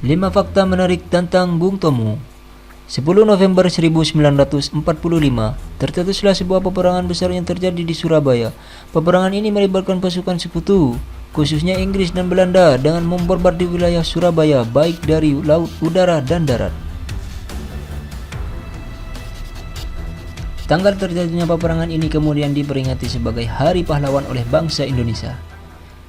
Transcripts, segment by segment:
5 fakta menarik tentang Bung Tomo. 10 November 1945, tercetuslah sebuah peperangan besar yang terjadi di Surabaya. Peperangan ini melibatkan pasukan sekutu, khususnya Inggris dan Belanda, dengan membombardir wilayah Surabaya baik dari laut, udara, dan darat. Tanggal terjadinya peperangan ini kemudian diperingati sebagai Hari Pahlawan oleh bangsa Indonesia.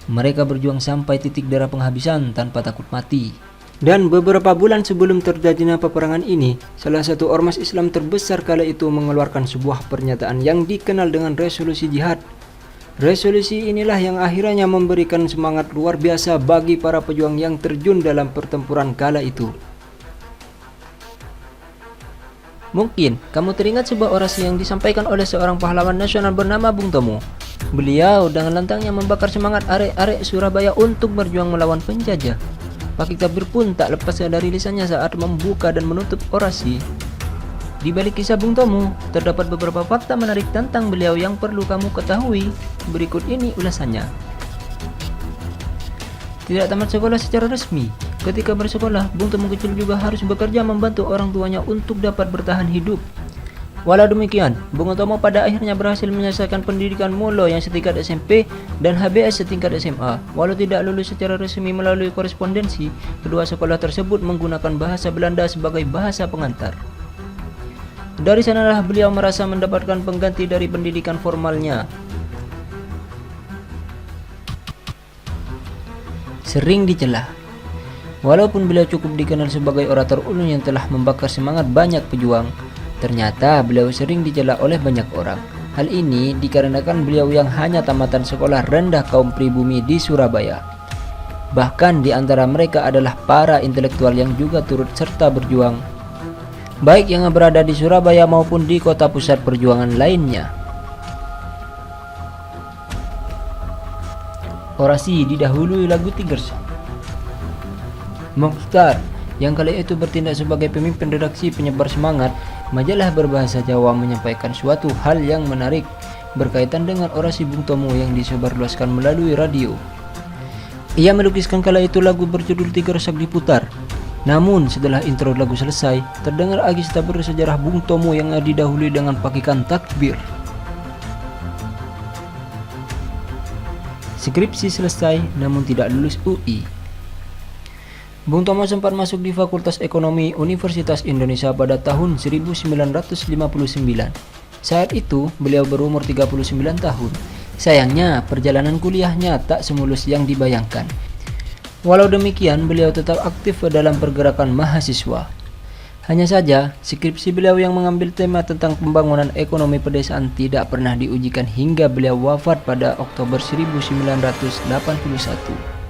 Mereka berjuang sampai titik darah penghabisan tanpa takut mati. Dan beberapa bulan sebelum terjadinya peperangan ini, salah satu ormas Islam terbesar kala itu mengeluarkan sebuah pernyataan yang dikenal dengan resolusi jihad. Resolusi inilah yang akhirnya memberikan semangat luar biasa bagi para pejuang yang terjun dalam pertempuran kala itu. Mungkin kamu teringat sebuah orasi yang disampaikan oleh seorang pahlawan nasional bernama Bung Tomo. Beliau dengan lantangnya membakar semangat arek-arek Surabaya untuk berjuang melawan penjajah. Pakik tabir pun tak lepas dari lisannya saat membuka dan menutup orasi. Di balik kisah Bung Tomo, terdapat beberapa fakta menarik tentang beliau yang perlu kamu ketahui. Berikut ini ulasannya. Tidak tamat sekolah secara resmi. Ketika bersekolah, Bung Tomo kecil juga harus bekerja membantu orang tuanya untuk dapat bertahan hidup. Walau demikian, Bung Tomo pada akhirnya berhasil menyelesaikan pendidikan mula yang setingkat SMP dan HBS setingkat SMA. Walau tidak lulus secara resmi melalui korespondensi, kedua sekolah tersebut menggunakan bahasa Belanda sebagai bahasa pengantar. Dari sanalah beliau merasa mendapatkan pengganti dari pendidikan formalnya. Sering dicela. Walaupun beliau cukup dikenal sebagai orator ulung yang telah membakar semangat banyak pejuang, ternyata beliau sering dicela oleh banyak orang. Hal ini dikarenakan beliau yang hanya tamatan sekolah rendah kaum pribumi di Surabaya. Bahkan di antara mereka adalah para intelektual yang juga turut serta berjuang, baik yang berada di Surabaya maupun di kota pusat perjuangan lainnya. Orasi didahului lagu Tigers. Mokhtar yang kala itu bertindak sebagai pemimpin redaksi penyebar semangat majalah berbahasa Jawa menyampaikan suatu hal yang menarik berkaitan dengan orasi Bung Tomo yang disebarluaskan melalui radio. Ia melukiskan kala itu lagu berjudul Tiga Resak diputar. Namun setelah intro lagu selesai, terdengar agis tabur sejarah Bung Tomo yang didahului dengan pakikan takbir. Skripsi selesai namun tidak lulus UI. Bung Tomo sempat masuk di Fakultas Ekonomi Universitas Indonesia pada tahun 1959. Saat itu, beliau berumur 39 tahun. Sayangnya, perjalanan kuliahnya tak semulus yang dibayangkan. Walau demikian, beliau tetap aktif dalam pergerakan mahasiswa. Hanya saja, skripsi beliau yang mengambil tema tentang pembangunan ekonomi pedesaan tidak pernah diujikan hingga beliau wafat pada Oktober 1981.